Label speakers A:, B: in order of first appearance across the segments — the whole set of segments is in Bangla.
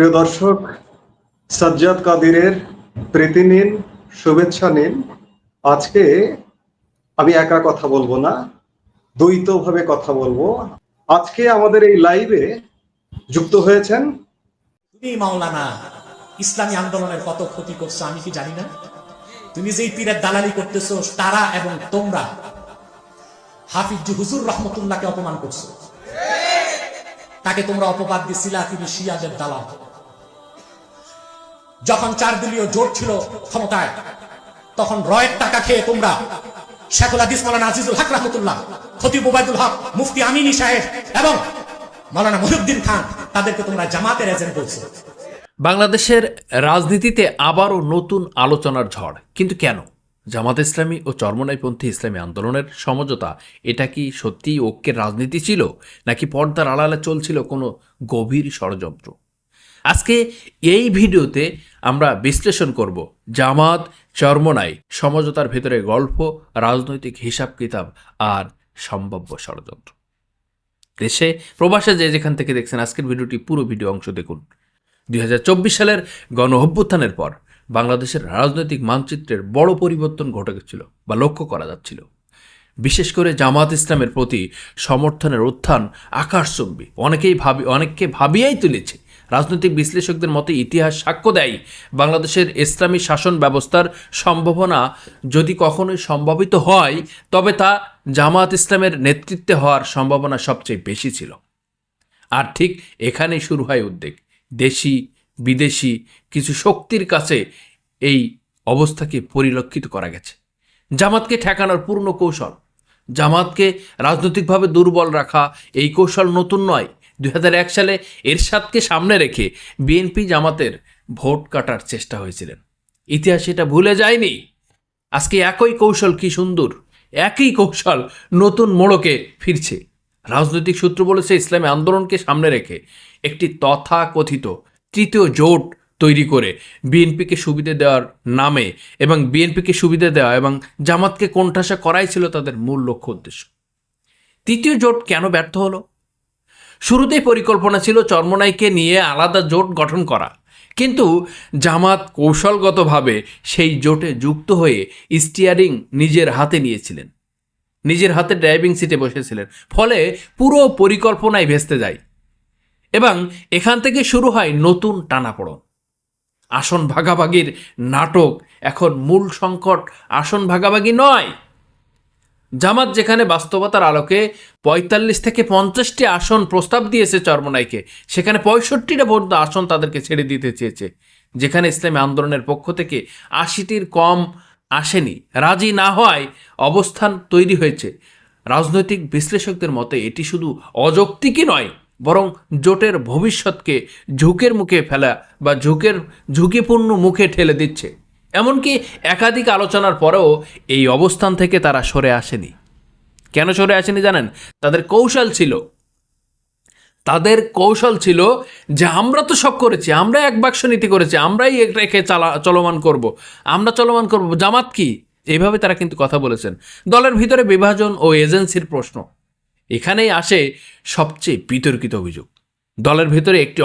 A: প্রিয় দর্শক, সাজ্জাদ কাদিরের প্রীতি নিন, শুভেচ্ছা নিন। আজকে আমি একা কথা বলবো না, দ্বৈতভাবে কথা বলবো। আজকে আমাদের এই লাইভে যুক্ত হয়েছেন
B: তুমি মাওলানা ইসলামী আন্দোলনের কত ক্ষতি করছো আমি কি জানি না? তুমি যেই পীরের দালালি করতেছো তারা এবং তোমরা হাফিজ হুজুর রহমতুল্লাহকে অপমান করছো। তাকে তোমরা অপবাদ দিছিলা তিনি শিয়াদের দালাল। যখন 4 দলীয় জোট ছিল ক্ষমতায়, তখন রয়ের টাকা খেয়ে তোমরা শেখুল হাদিস মাওলানা আজিজুল হক রহমতুল্লাহ, খতিব ওবায়দুল হক, মুফতি আমিনী সাহেব এবং মাওলানা মহিউদ্দিন খান তাদেরকে তোমরা জামাতের এজেন্ট বলছো।
C: বাংলাদেশের রাজনীতিতে আবারও নতুন আলোচনার ঝড়। কিন্তু কেন? জামাত ইসলামী ও চরমনাইপন্থী ইসলামী আন্দোলনের সমঝোতা, এটা কি সত্যিই ঐক্যের রাজনীতি ছিল, নাকি পর্দার আড়ালে চলছিল কোনো গভীর ষড়যন্ত্র? আজকে এই ভিডিওতে আমরা বিশ্লেষণ করব জামাত চরমনাই সমঝোতার ভেতরে গল্প, রাজনৈতিক হিসাব কিতাব আর সম্ভাব্য ষড়যন্ত্র। দেশে প্রবাসে যে যেখান থেকে দেখছেন আজকের ভিডিওটি পুরো ভিডিও অংশ দেখুন। 2024 সালের গণ অভ্যুত্থানের পর বাংলাদেশের রাজনৈতিক মানচিত্রের বড় পরিবর্তন ঘটে গেছিল বা লক্ষ্য করা যাচ্ছিল। বিশেষ করে জামাত ইসলামের প্রতি সমর্থনের উত্থান আকাশচুম্বী, অনেককে ভাবিয়েই তুলেছে। রাজনৈতিক বিশ্লেষকদের মতে ইতিহাস সাক্ষ্য দেয় বাংলাদেশের ইসলামী শাসন ব্যবস্থার সম্ভাবনা যদি কখনোই সম্ভাবিত হয়, তবে তা জামাত ইসলামের নেতৃত্বে হওয়ার সম্ভাবনা সবচেয়ে বেশি ছিল। আর ঠিক এখানেই শুরু হয় উদ্বেগ। দেশি বিদেশি কিছু শক্তির কাছে এই অবস্থাকে পরিলক্ষিত করা গেছে। জামাতকে ঠেকানোর পূর্ণ কৌশল, জামাতকে রাজনৈতিকভাবে দুর্বল রাখা, এই কৌশল নতুন নয়। 2001 সালে এরশাদকে সামনে রেখে বিএনপি জামাতের ভোট কাটার চেষ্টা হয়েছিলেন। ইতিহাস এটা ভুলে যায়নি। আজকে একই কৌশল, কি সুন্দর, একই কৌশল নতুন মোড়কে ফিরছে। রাজনৈতিক সূত্র বলেছে ইসলামী আন্দোলনকে সামনে রেখে একটি তথাকথিত তৃতীয় জোট তৈরি করে বিএনপিকে সুবিধা দেওয়ার নামে এবং বিএনপিকে সুবিধা দেওয়া এবং জামাতকে কোণঠাসা করাই ছিল তাদের মূল লক্ষ্য উদ্দেশ্য। তৃতীয় জোট কেন ব্যর্থ হলো? শুরুতেই পরিকল্পনা ছিল চরমনাইকে নিয়ে আলাদা জোট গঠন করা, কিন্তু জামাত কৌশলগতভাবে সেই জোটে যুক্ত হয়ে স্টিয়ারিং নিজের হাতে নিয়েছিলেন, নিজের হাতে ড্রাইভিং সিটে বসেছিলেন। ফলে পুরো পরিকল্পনাই ভেস্তে যায় এবং এখান থেকে শুরু হয় নতুন টানাপোড়েন। আসন ভাগাভাগির নাটক এখন মূল সংকট আসন ভাগাভাগি নয়। জামাত যেখানে বাস্তবতার আলোকে 45 থেকে 50টি আসন প্রস্তাব দিয়েছে চরমনাইকে, সেখানে 65টা পর্যন্ত আসন তাদেরকে ছেড়ে দিতে চেয়েছে। যেখানে ইসলামী আন্দোলনের পক্ষ থেকে 80টির কম আসেনি, রাজি না হওয়ায় অবস্থান তৈরি হয়েছে। রাজনৈতিক বিশ্লেষকদের মতে এটি শুধু অযৌক্তিকই নয়, বরং জোটের ভবিষ্যৎকে ঝুঁকের মুখে ফেলা বা ঝুঁকিপূর্ণ মুখে ঠেলে দিচ্ছে। এমনকি একাধিক আলোচনার পরেও এই অবস্থান থেকে তারা সরে আসেনি। কেন সরে আসেনি জানেন? তাদের কৌশল ছিল যে আমরা তো সব করেছি, আমরা এক বাক্স নীতি করেছি, আমরাই রেখে চলমান করব, জামাত কি? এইভাবে তারা কিন্তু কথা বলেছেন। দলের ভিতরে বিভাজন ও এজেন্সির প্রশ্ন, এখানেই আসে সবচেয়ে বিতর্কিত অভিযোগ। দলের ভিতরে একটি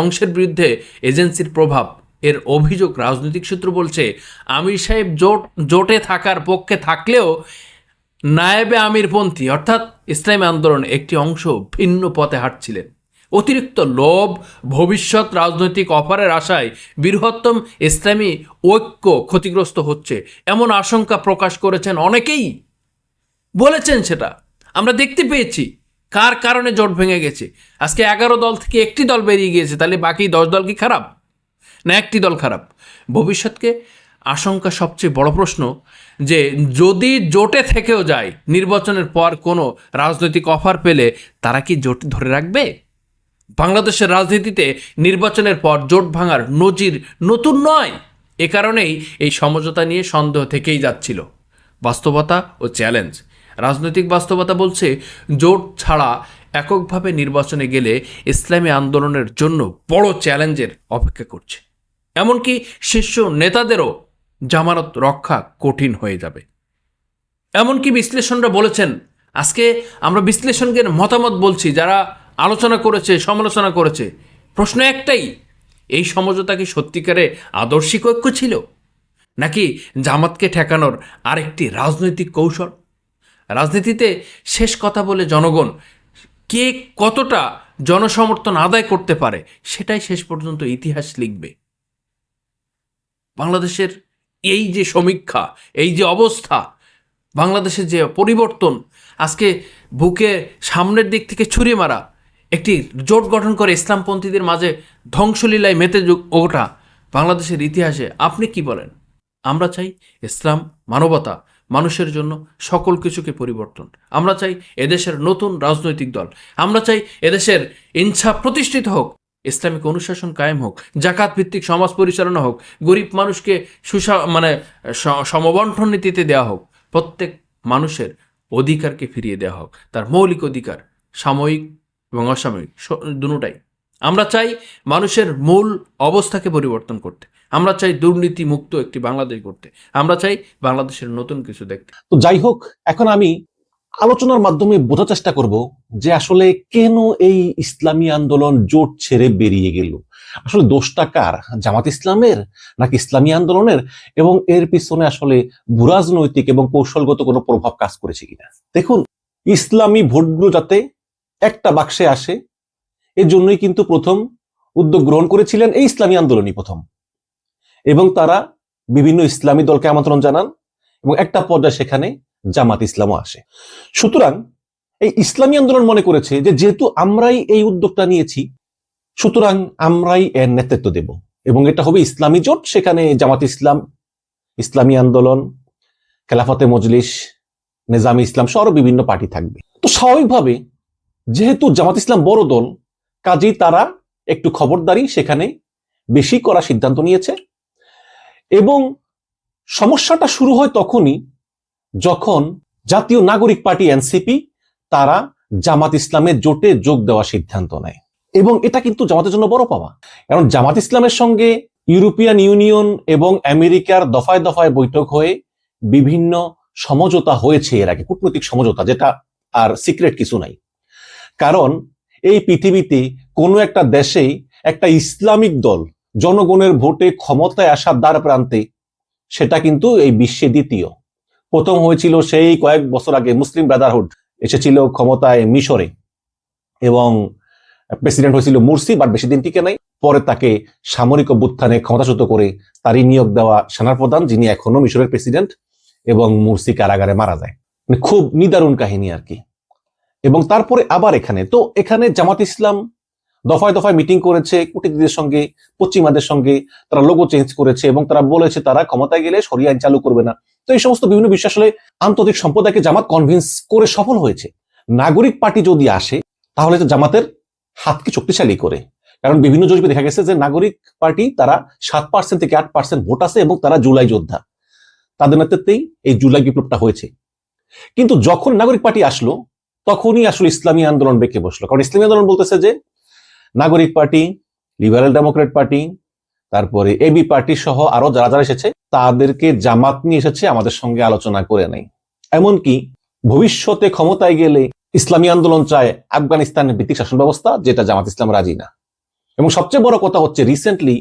C: অংশের বিরুদ্ধে এজেন্সির প্রভাব, এর অভিযোগ। রাজনৈতিক সূত্র বলছে আমির সাহেব জোটে থাকার পক্ষে থাকলেও নায়েবে আমিরপন্থী অর্থাৎ ইসলামী আন্দোলন একটি অংশ ভিন্ন পথে হাঁটছিলেন। অতিরিক্ত লোভ, ভবিষ্যৎ রাজনৈতিক অফারের আশায় বৃহত্তম ইসলামী ঐক্য ক্ষতিগ্রস্ত হচ্ছে, এমন আশঙ্কা প্রকাশ করেছেন অনেকেই। বলেছেন সেটা আমরা দেখতে পেয়েছি। কার কারণে জোট ভেঙে গেছে? আজকে 11 দল থেকে একটি দল বেরিয়ে গিয়েছে, তাহলে বাকি 10 দল কি খারাপ, না একটি দল খারাপ? ভবিষ্যৎকে আশঙ্কা সবচেয়ে বড় প্রশ্ন যে যদি জোটে থেকেও যায়, নির্বাচনের পর কোনো রাজনৈতিক অফার পেলে তারা কি জোট ধরে রাখবে? বাংলাদেশের রাজনীতিতে নির্বাচনের পর জোট ভাঙার নজির নতুন নয়। এ কারণেই এই সমঝোতা নিয়ে সন্দেহ থেকেই যাচ্ছিল। বাস্তবতা ও চ্যালেঞ্জ। রাজনৈতিক বাস্তবতা বলছে জোট ছাড়া এককভাবে নির্বাচনে গেলে ইসলামী আন্দোলনের জন্য বড় চ্যালেঞ্জের অপেক্ষা করছে। এমনকি শীর্ষ নেতাদেরও জামানত রক্ষা কঠিন হয়ে যাবে। এমনকি বিশ্লেষণরা বলেছেন, আজকে আমরা বিশ্লেষণের মতামত বলছি, যারা আলোচনা করেছে, সমালোচনা করেছে, প্রশ্ন একটাই, এই সমঝোতা কি সত্যিকারে আদর্শিক ঐক্য ছিল, নাকি জামাতকে ঠেকানোর আরেকটি রাজনৈতিক কৌশল? রাজনীতিতে শেষ কথা বলে জনগণ কে কতটা জনসমর্থন আদায় করতে পারে সেটাই শেষ পর্যন্ত ইতিহাস লিখবে। বাংলাদেশের এই যে সমীক্ষা, এই যে অবস্থা, বাংলাদেশের যে পরিবর্তন, আজকে বুকে সামনের দিক থেকে ছুরি মারা একটি জোট গঠন করে ইসলামপন্থীদের মাঝে ধ্বংসলীলায় মেতে ওঠা বাংলাদেশের ইতিহাসে আপনি কি বলেন? আমরা চাই ইসলাম, মানবতা, মানুষের জন্য সকল কিছুকে পরিবর্তন। আমরা চাই এদেশের নতুন রাজনৈতিক দল। আমরা চাই এদেশের ইনসাফ প্রতিষ্ঠিত হোক, ইসলামিক অনুশাসন কায়েম হোক, জাকাত ভিত্তিক সমাজ পরিচালনা হোক, গরিব মানুষকে সমবন্টন নীতিতে দেওয়া হোক, প্রত্যেক মানুষের অধিকারকে ফিরিয়ে দেওয়া হোক, তার মৌলিক অধিকার, সাময়িক এবং অসাময়িক দুটোটাই। আমরা চাই মানুষের মূল অবস্থাকে পরিবর্তন করতে। আমরা চাই দুর্নীতি মুক্ত একটি বাংলাদেশ করতে। আমরা চাই বাংলাদেশের নতুন কিছু দেখতে।
D: তো যাই হোক, এখন আমি আলোচনার মাধ্যমে বোঝার চেষ্টা করব যে আসলে কেন এই ইসলামী আন্দোলন জোট ছেড়ে বেরিয়ে গেল। আসলে দোষটা কার, জামাত ইসলামের নাকি ইসলামী আন্দোলনের, এবং এর পিছনে আসলে ভূরাজনৈতিক এবং কৌশলগত কোনো প্রভাব কাজ করেছে কিনা। দেখুন, ইসলামী ভোটগুলো যাতে একটা বাক্সে আসে, এর জন্যই কিন্তু প্রথম উদ্যোগ গ্রহণ করেছিলেন এই ইসলামী আন্দোলনই প্রথম, এবং তারা বিভিন্ন ইসলামী দলকে আমন্ত্রণ জানান এবং একটা পর্যায়ে সেখানে জামাত ইসলামও আসে। সুতরাং এই ইসলামী আন্দোলন মনে করেছে যে যেহেতু আমরাই এই উদ্যোগটা নিয়েছি, সুতরাং আমরাই এর নেতৃত্ব দেব এবং এটা হবে ইসলামী জোট। সেখানে জামাত ইসলাম, ইসলামী আন্দোলন, খেলাফতে মজলিস, নিজামী ইসলাম সহ বিভিন্ন পার্টি থাকবে। তো স্বাভাবিকভাবে যেহেতু জামাত ইসলাম বড় দল, কাজেই তারা একটু খবরদারি সেখানে বেশি করার সিদ্ধান্ত নিয়েছে। এবং সমস্যাটা শুরু হয় তখনই যখন জাতীয় নাগরিক পার্টি এনসিপি তারা জামাত ইসলামের জোটে যোগ দেওয়ার সিদ্ধান্ত নেয়, এবং এটা কিন্তু জামাতের জন্য বড় পাওয়া। কারণ জামাত ইসলামের সঙ্গে ইউরোপিয়ান ইউনিয়ন এবং আমেরিকার দফায় দফায় বৈঠক হয়ে বিভিন্ন সমঝোতা হয়েছে এর আগে, কূটনৈতিক সমঝোতা, যেটা আর সিক্রেট কিছু নাই। কারণ এই পৃথিবীতে কোনো একটা দেশেই একটা ইসলামিক দল জনগণের ভোটে ক্ষমতায় আসার দ্বার প্রান্তে, সেটা কিন্তু এই বিশ্বে দ্বিতীয়। প্রথম হয়েছিল সেই কয়েক বছর আগে, মুসলিম ব্রাদারহুড এসেছিল ক্ষমতায় মিশরে এবং প্রেসিডেন্ট হয়েছিল মুরসি, বাট বেশি দিন টিকে নাই। পরে তাকে সামরিক অভ্যুত্থানে ক্ষমতাচ্যুত করে তারই নিয়োগ দেওয়া সেনাপ্রধান, যিনি এখনো মিশরের প্রেসিডেন্ট, এবং মুরসি কারাগারে মারা যায়। মানে খুব নিদারুণ কাহিনী আর কি। এবং তারপরে আবার এখানে জামাত ইসলাম দফায় দফায় মিটিং করেছে কূটনীতিকদের সঙ্গে, পশ্চিমাদের সঙ্গে। তারা লোগো চেঞ্জ করেছে এবং তারা বলেছে তারা ক্ষমতায় গেলে শরিয়া আইন চালু করবে না। তো এই সমস্ত বিভিন্ন বিষয় আসলে আন্তর্জাতিক সম্প্রদায়কে জামাত কনভিন্স করে সফল হয়েছে। নাগরিক পার্টি যদি আসে তাহলে তো জামাতের হাতকে শক্তিশালী করে, কারণ বিভিন্ন জরিপে দেখা গেছে যে নাগরিক পার্টি তারা 7% থেকে 8% ভোট আছে এবং তারা জুলাই যোদ্ধা, তাদের নেতৃত্বেই এই জুলাই বিপ্লবটা হয়েছে। কিন্তু যখন নাগরিক পার্টি আসলো তখনই আসলে ইসলামী আন্দোলন বেঁকে বসলো। কারণ ইসলামী আন্দোলন বলতেছে যে নাগরিক পার্টি, লিবারেল ডেমোক্রেট পার্টি, তারপরে এবি পার্টি সহ আরো যারা যারা এসেছে তাদেরকে জামাত নিয়ে এসেছে, আমাদের সঙ্গে আলোচনা করে নাই। এমনকি ভবিষ্যতে ক্ষমতায় গেলে ইসলামী আন্দোলন চায় আফগানিস্তানের ভিত্তিক শাসন ব্যবস্থা, যেটা জামাত ইসলাম রাজি না। এবং সবচেয়ে বড় কথা হচ্ছে, রিসেন্টলি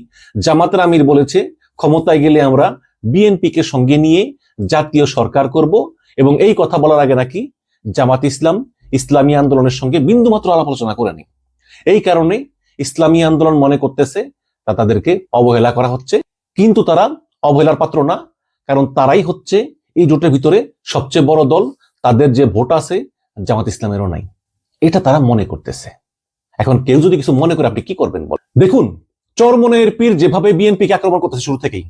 D: জামাতের আমির বলেছে ক্ষমতায় গেলে আমরা বিএনপি কে সঙ্গে নিয়ে জাতীয় সরকার করব, এবং এই কথা বলার আগে নাকি জামাত ইসলাম ইসলামী আন্দোলনের সঙ্গে বিন্দুমাত্র আলাপ আলোচনা করেনি। এই কারণে ইসলামী আন্দোলন মনে করতেছে তাদেরকে অবহেলা করা হচ্ছে, কিন্তু তারা অবহেলার পাত্র না, কারণ তারাই হচ্ছে এই জোটের ভিতরে সবচেয়ে বড় দল। তাদের যে ভোট আছে জামাত ইসলামেরও নাই, এটা তারা মনে করতেছে। এখন কেউ যদি কিছু মনে করে আপনি কি করবেন বল? দেখুন, চরমনের পীর যেভাবে বিএনপিকে আক্রমণ করতেছে শুরু থেকেই,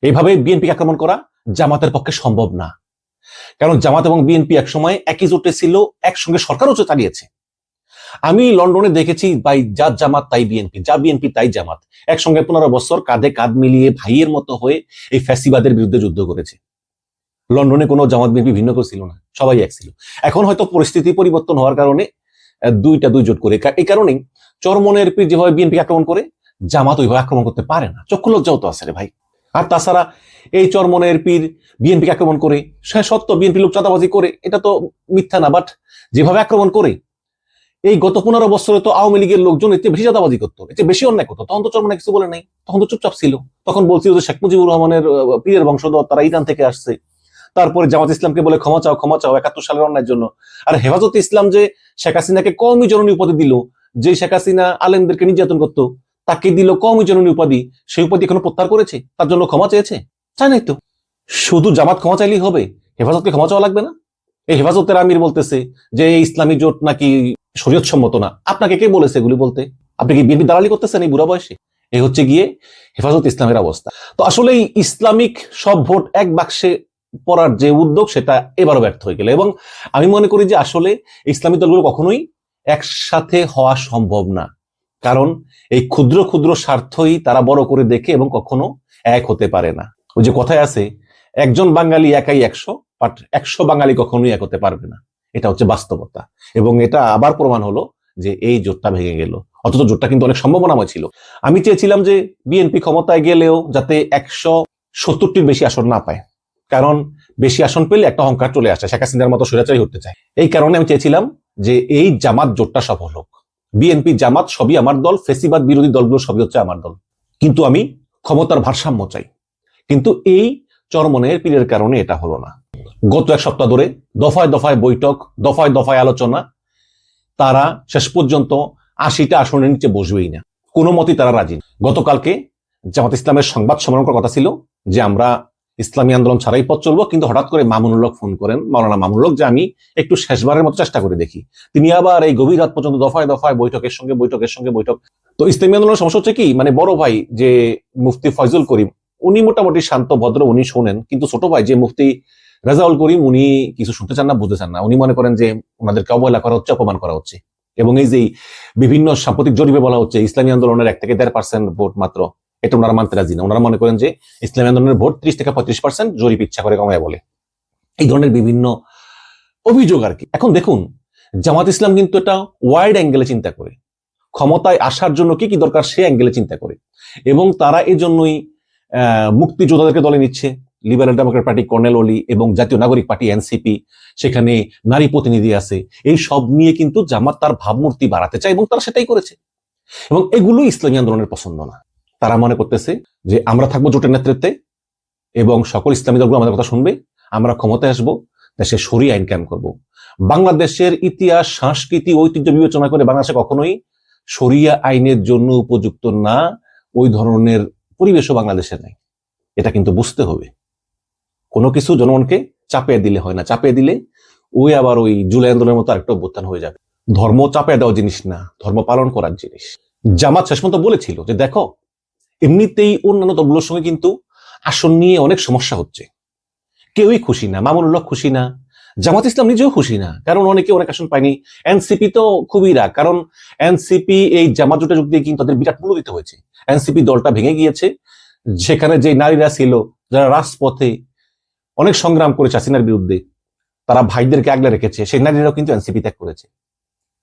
D: এইভাবে বিএনপিকে আক্রমণ করা জামাতের পক্ষে সম্ভব না। কারণ জামাত এবং বিএনপি একসময় একই জোটে ছিল, একসঙ্গে সরকারও চালিয়েছে। আমি লন্ডনে দেখেছি ভাই, যা জামাত তাই বিএনপি, যা বিএনপি তাই জামাত, একসঙ্গে 15 বছর কাঁধে কাঁধ মিলিয়ে ভাইয়ের মতো হয়ে এই ফ্যাসিবাদের বিরুদ্ধে যুদ্ধ করেছে। লন্ডনে কোনো জামাত বিএনপি ভিন্ন কেউ ছিল না, সবাই এক ছিল। এখন হয়তো পরিস্থিতি পরিবর্তন হওয়ার কারণে দুই জোট করে, এই কারণেই চরমনের পীর যেভাবে বিএনপি আক্রমণ করে জামাত ওইভাবে আক্রমণ করতে পারে না। চক্ষু লজ্জাও তো আছে রে ভাই। আর তাছাড়া এই চরমনের পীর বিএনপিকে আক্রমণ করে, সে সত্য বিএনপি লোক চাঁদাবাজি করে, এটা তো মিথ্যা না, বাট যেভাবে আক্রমণ করে এই গত 15 বছরে তো আওয়ামী লীগের লোকজন এতে বেশি চাঁদাবাজি করতো, এতে বেশি অন্যায় করতো, তখন তো চরমনাই কিছু বলে নাই, তখন তো চুপচাপ ছিল। তখন বলছিল যে শেখ মুজিবুর রহমানের পীরের বংশধর, তারা ইরান থেকে আসছে। তারপরে জামাত ইসলামকে বলে ক্ষমা চাও, ক্ষমা চাও 71 সালের অন্যায়ের জন্য। আর হেফাজতে ইসলাম যে শেখ হাসিনাকে কওমি জননী উপাধি দিল, যে শেখ হাসিনা আলেমদেরকে নির্যাতন করতো তাকে দিল কওমি জননী উপাধি, সেই উপাধি এখনো প্রত্যাহার করেছে, তার জন্য ক্ষমা চেয়েছে? চায় নাই তো। শুধু জামাত ক্ষমা চাইলেই হবে? হেফাজতকে ক্ষমা চাওয়া লাগবে না? এই হেফাজতের আমির বলতেছে যে এই ইসলামী জোট নাকি শরীয়ত সম্মত না। আপনাকে কে বলেছে এগুলি বলতে? আপনি কি বিএনপি দালালি করতেছেন এই বুড়া বয়সে? এই হচ্ছে গিয়ে হেফাজত ইসলামের অবস্থা। তো আসলে এই ইসলামিক সব ভোট এক বাক্সে পড়ার যে উদ্যোগ, সেটা এবারও ব্যর্থ হয়ে গেল। এবং আমি মনে করি যে আসলে ইসলামী দলগুলো কখনোই একসাথে হওয়া সম্ভব না, কারণ এই ক্ষুদ্র ক্ষুদ্র স্বার্থই তারা বড় করে দেখে এবং কখনো এক হতে পারে না। ওই যে কথায় আছে, একজন বাঙালি একাই 100, বাট 100 বাঙালি কখনোই এক হতে পারবে না। এটা হচ্ছে বাস্তবতা, এবং এটা আবার প্রমাণ হলো যে এই জোটটা ভেঙে গেল। অথচ জোটটা কিন্তু অনেক সম্ভাবনাময় ছিল। আমি চেয়েছিলাম যে বিএনপি ক্ষমতায় গেলেও যাতে 170টির বেশি আসন না পায়, কারণ বেশি আসন পেলে একটা অহংকার চলে আসে, শেখ হাসিনার মতো স্বৈরাচারী হতে চায়। এই কারণে আমি চেয়েছিলাম যে এই জামাত জোটটা সফল হোক। বিএনপি জামাত সবই আমার দল, ফেসিবাদ বিরোধী দলগুলো সবই হচ্ছে আমার দল, কিন্তু আমি ক্ষমতার ভারসাম্য চাই। কিন্তু এই চরমনের পীরের কারণে এটা হলো না। গত 1 সপ্তাহ ধরে দফায় দফায় বৈঠক, দফায় দফায় আলোচনা, তারা শেষ পর্যন্ত 80টা আসনের নিচে বসবেই না, কোনো মতেই তারা রাজি না। গতকালকে জামাত ইসলামের সংবাদ সম্মেলন করার কথা ছিল যে আমরা ইসলামী আন্দোলন ছাড়াই পথ চলবো, কিন্তু হঠাৎ করে মামুনুল হক ফোন করেন, মাওলানা মামুনুল হক, যে আমি একটু শেষবারের মতো চেষ্টা করে দেখি। তিনি আবার এই গভীর রাত পর্যন্ত দফায় দফায় বৈঠকের সঙ্গে বৈঠক। তো ইসলামী আন্দোলনের সমস্যা হচ্ছে কি, মানে বড় ভাই যে মুফতি ফয়জুল করিম, উনি মোটামুটি শান্ত ভদ্র, উনি শোনেন, কিন্তু ছোট ভাই যে মুফতি রাজাউল করিম, উনি কিছু শুনতে চান না, বুঝতে চান না। উনি মনে করেন যে ওনাদেরকে অবহেলা করা হচ্ছে, অপমান করা হচ্ছে। এবং এই যে বিভিন্ন সাম্প্রতিক জরিপে বলা হচ্ছে ইসলামী আন্দোলনের 1 থেকে 1.5% ভোট মাত্র, এটা ওনারা মানতে রাজি না। ওনারা মনে করেন যে ইসলামী আন্দোলনের ভোট 30 থেকে 35%, জরিপ ইচ্ছা করে কমায় বলে। এই ধরনের বিভিন্ন অভিযোগ আর কি। এখন দেখুন, জামাত ইসলাম কিন্তু এটা ওয়াইড অ্যাঙ্গেলে চিন্তা করে, ক্ষমতায় আসার জন্য কি কি দরকার সে অ্যাঙ্গেলে চিন্তা করে, এবং তারা এই জন্যই মুক্তিযোদ্ধাদেরকে দলে নিচ্ছে। লিবারেল ডেমোক্রেট পার্টি কর্নেল অলি এবং জাতীয় নাগরিক পার্টি এনসিপি, সেখানে নারী প্রতিনিধি আছে। এই সব নিয়ে কিন্তু জামাত তার ভাবমূর্তি বাড়াতে চায়, এবং তারা সেটাই করেছে। এবং এগুলো ইসলামী আন্দোলনের পছন্দ না। তারা মনে করতেছে যে আমরা থাকবো জোটের নেতৃত্বে এবং সকল ইসলামী দলগুলো আমাদের কথা শুনবে, আমরা ক্ষমতায় আসবো, দেশে শরিয়া আইন কায়েম করব। বাংলাদেশের ইতিহাস, সংস্কৃতি, ঐতিহ্য বিবেচনা করে বাংলাদেশে কখনোই শরিয়া আইনের জন্য উপযুক্ত না, ওই ধরনের পরিবেশও বাংলাদেশে নাই। এটা কিন্তু বুঝতে হবে। কোনো কিছু জনগণকে চাপিয়ে দিলে হয় না, চাপিয়ে দিলে ওই আবার ওই জুলাই আন্দোলনের মতো আরেকটা অভ্যুত্থান হয়ে যাবে। ধর্ম চাপিয়ে দেওয়া জিনিস না, ধর্ম পালন করার জিনিস। জামাত শেষ পর্যন্ত বলেছিল যে দেখো, এমনিতেই অন্যান্য দলগুলোর সঙ্গে কিন্তু আসন নিয়ে অনেক সমস্যা হচ্ছে, কেউই খুশি না, মামুনুল হক খুশি না, জামাত ইসলাম নিজেও খুশি না, কারণ অনেকে অনেক আসন পায়নি। এনসিপি তো খুবই রাগ, কারণ এনসিপি এই জামাত জোটে যোগ দিয়ে কিন্তু তাদের বিরাট মূল্য দিতে হয়েছে। এনসিপি দলটা ভেঙে গিয়েছে, সেখানে যে নারীরা ছিল, যারা রাজপথে অনেক সংগ্রাম করেছে হাসিনার বিরুদ্ধে, তারা ভাইদেরকে আগলে রেখেছে, সেই নারীরাও কিন্তু এনসিপি ত্যাগ করেছে।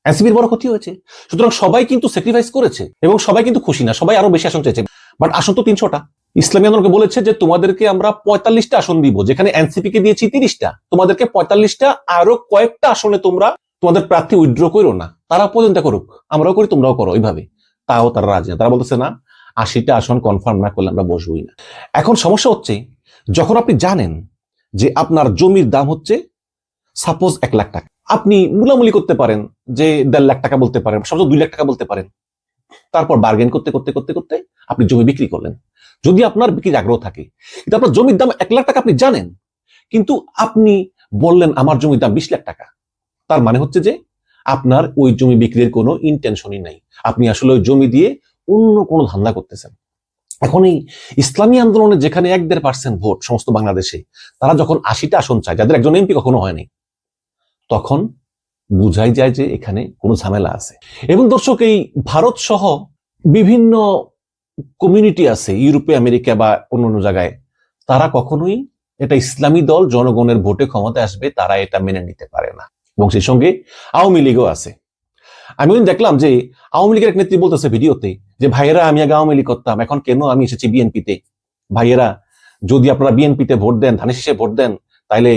D: এনসিপির বড় ক্ষতি হয়েছে। সুতরাং সবাই কিন্তু স্যাক্রিফাইস করেছে এবং সবাই কিন্তু খুশি না, সবাই আরো বেশি আসন চেয়েছে। বাট আসন তো 300টা। ইসলামী আন্দোলনকে বলেছে যে তোমাদেরকে আমরা 45টা আসন দিব, যেখানে এনসিপি কে দিয়েছি 30টা, তোমাদেরকে 45টা, আরো কয়েকটা আসনে তোমরা তোমাদের প্রার্থী উইথড্র করো না, তারা পর্যন্ত করুক, আমরাও করি তোমরাও করো এইভাবে। তাও তারা রাজি না, তারা বলতেছে না, 80টা আসন কনফার্ম না করলে আমরা বসবই না। এখন সমস্যা হচ্ছে, যখন আপনি জানেন যে আপনার জমির দাম হচ্ছে সাপোজ 1 লাখ টাকা, আপনি মুলামুলি করতে পারেন যে 1.5 লাখ টাকা বলতে পারেন, সর্বোচ্চ 2 লাখ টাকা বলতে পারেন। তারপর বার্গেন করতে করতে করতে করতে আপনি জমি বিক্রি করলেন, যদি আপনার বিক্রির আগ্রহ থাকে। কিন্তু আপনার জমির দাম 1 লাখ টাকা আপনি জানেন, কিন্তু আপনি বললেন আমার জমির দাম 20 লাখ টাকা। তার মানে হচ্ছে যে আপনার ওই জমি বিক্রির কোনো ইন্টেনশনই নাই, আপনি আসলে ওই জমি দিয়ে অন্য কোনো ধান্দা করতেছেন। এখন এই ইসলামী আন্দোলনে যেখানে 1-1.5% ভোট সমস্ত বাংলাদেশে, তারা যখন 80টা আসন চায়, যাদের একজন এমপি কখনো হয়নি, তখন বুঝাই যায় যে এখানে কোনো ঝামেলা আছে। এবং দর্শক, এই ভারত সহ বিভিন্ন কমিউনিটি আছে ইউরোপে, আমেরিকা বা অন্যান্য জায়গায়, তারা কখনোই এটা ইসলামী দল জনগণের ভোটে ক্ষমতায় আসবে তারা এটা মেনে নিতে পারে না। এবং সেই সঙ্গে আওয়ামী লীগও আছে। আমি দেখলাম যে আওয়ামী লীগের এক নেত্রী বলতেছে ভিডিওতে যে ভাইয়েরা, আমি আগে আওয়ামী লীগ করতাম, এখন কেন আমি এসেছি বিএনপিতে। ভাইয়েরা, যদি আপনারা বিএনপিতে ভোট দেন, ধানের শীষে ভোট দেন, তাইলে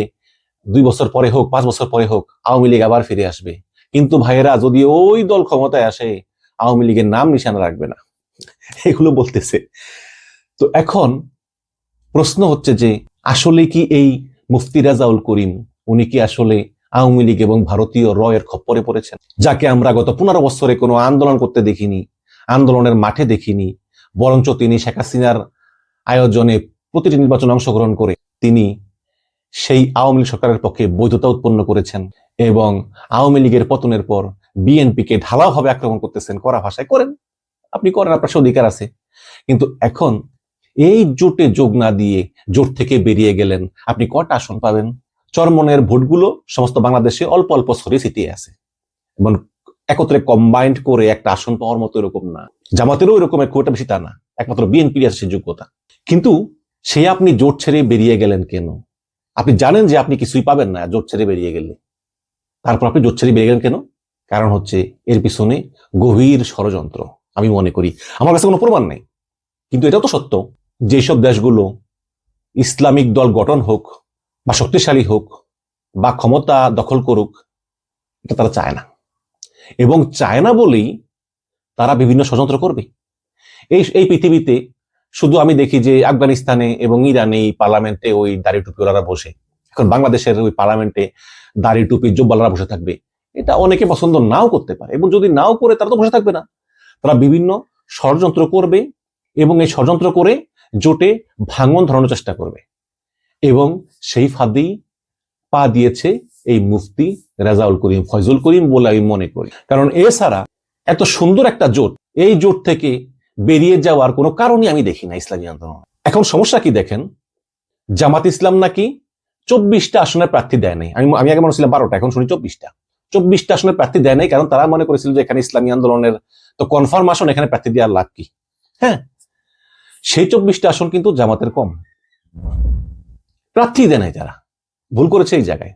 D: 2 বছর পরে হোক, 5 বছর পরে হোক, আওয়ামী লীগ আবার ফিরে আসবে। কিন্তু ভাইয়েরা যদি ওই দল ক্ষমতায় আসে আওয়ামী লীগের নাম নিশানা রাখবে না, এগুলো বলতেছে। তো এখন প্রশ্ন হচ্ছে যে আসলে কি এই মুফতি রেজাউল করিম উনি কি আসলে আওয়ামী লীগ এবং ভারতীয় রয়ের খপ্পরে পড়েছেন, যাকে আমরা গত 15 বছরে কোনো আন্দোলন করতে দেখিনি, আন্দোলনের মাঠে দেখিনি, বরঞ্চ তিনি শেখ হাসিনার আয়োজনে প্রতিটি নির্বাচনে অংশগ্রহণ করে তিনি সেই আওয়ামী লীগ সরকারের পক্ষে বৈধতা উৎপন্ন করেছেন এবং আওয়ামী লীগের পতনের পর বিএনপিকে ঢালাওভাবে আক্রমণ করতেছেন। কড়া ভাষায় করেন, আপনি করেন, আপনার সে অধিকার আছে। কিন্তু এখন এই জোটে যোগ না দিয়ে জোট থেকে বেরিয়ে গেলেন, আপনি কটা আসন পাবেন? চরমনের ভোটগুলো সমস্ত বাংলাদেশে অল্প অল্প ছড়িয়ে ছিটিয়ে আছে এবং একত্রে কম্বাইন্ড করে একটা আসন পাওয়ার মতো এরকম না। জামাতেরও এরকমের খুব একটা বেশি তা না, একমাত্র বিএনপির আছে সেই যোগ্যতা। কিন্তু সে আপনি জোট ছেড়ে বেরিয়ে গেলেন কেন? আপনি জানেন যে আপনি কিছুই পাবেন না জোট ছেড়ে বেরিয়ে গেলে, তারপর আপনি জোট ছেড়ে বেরিয়ে গেলেন কেন? কারণ হচ্ছে এর পিছনে গভীর ষড়যন্ত্র। আমি মনে করি, আমার কাছে কোনো প্রমাণ নেই, কিন্তু এটাও তো সত্য, যেসব দেশগুলো ইসলামিক দল গঠন হোক বা শক্তিশালী হোক বা ক্ষমতা দখল করুক, এটা তারা চায় না, এবং চায় না বলেই তারা বিভিন্ন ষড়যন্ত্র করবে। এই পৃথিবীতে শুধু আমি দেখি যে আফগানিস্তানে এবং ইরানে পার্লামেন্টে ওই দাড়ি টুপিওয়ালারা বসে, এখন বাংলাদেশের ওই পার্লামেন্টে দাড়ি টুপি জোব্বালারা বসে থাকবে, এটা অনেকে পছন্দ নাও করতে পারে, এবং যদি নাও করে তারা তো বসে থাকবে না, তারা বিভিন্ন ষড়যন্ত্র করবে এবং এই ষড়যন্ত্র করে জোটে ভাঙন ধরানোর চেষ্টা করবে। এবং সেই ফাঁদেই পা দিয়েছে এই মুফতি রেজাউল করিম, ফয়জুল করিম বলে আমি মনে করি। কারণ এছাড়া এত সুন্দর একটা জোট, এই জোট থেকে বেরিয়ে যাওয়ার কোনো কারণই আমি দেখি না ইসলামী আন্দোলন। এখন সমস্যা কি দেখেন, জামাত ইসলাম নাকি 24টা আসনের প্রার্থী দেয় নাই। আমি আগে মনে ছিলাম 12টা, এখন শুনি 24টা আসনের প্রার্থী দেয় নাই, কারণ তারা মনে করেছিল যে এখানে ইসলামী আন্দোলনের তো কনফার্ম আসন, এখানে প্রার্থী দেওয়ার লাভ কি? হ্যাঁ, সেই 24টা আসন কিন্তু জামাতের কম, প্রার্থী দেয় নাই, তারা ভুল করেছে এই জায়গায়।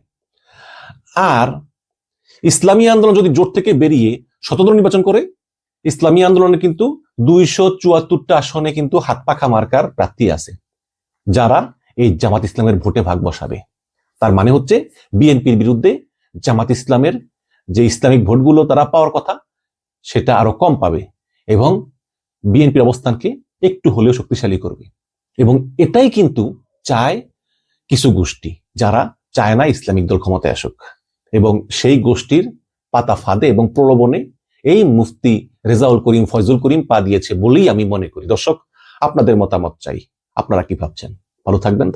D: আর ইসলামী আন্দোলন যদি জোট থেকে বেরিয়ে স্বতন্ত্র নির্বাচন করে, ইসলামী আন্দোলনে কিন্তু 274টা আসনে কিন্তু হাত পাখা মার্কার প্রার্থী আছে, যারা এই জামাত ইসলামের ভোটে ভাগ বসাবে। তার মানে হচ্ছে বিএনপির বিরুদ্ধে জামাত ইসলামের যে ইসলামিক ভোটগুলো তারা পাওয়ার কথা, সেটা আরো কম পাবে এবং বিএনপির অবস্থানকে একটু হলেও শক্তিশালী করবে। এবং এটাই কিন্তু চায় কিছু গোষ্ঠী, যারা চায় না ইসলামিক দল ক্ষমতায় আসুক, এবং সেই গোষ্ঠীর পাতা ফাঁদে এবং প্রলোভনে এই মুফতি রেজাউল করিম, ফয়জুল করিম পা দিয়েছে বলেই আমি মনে করি। দর্শক, আপনাদের মতামত চাই, আপনারা কি ভাবছেন? ভালো থাকবেন।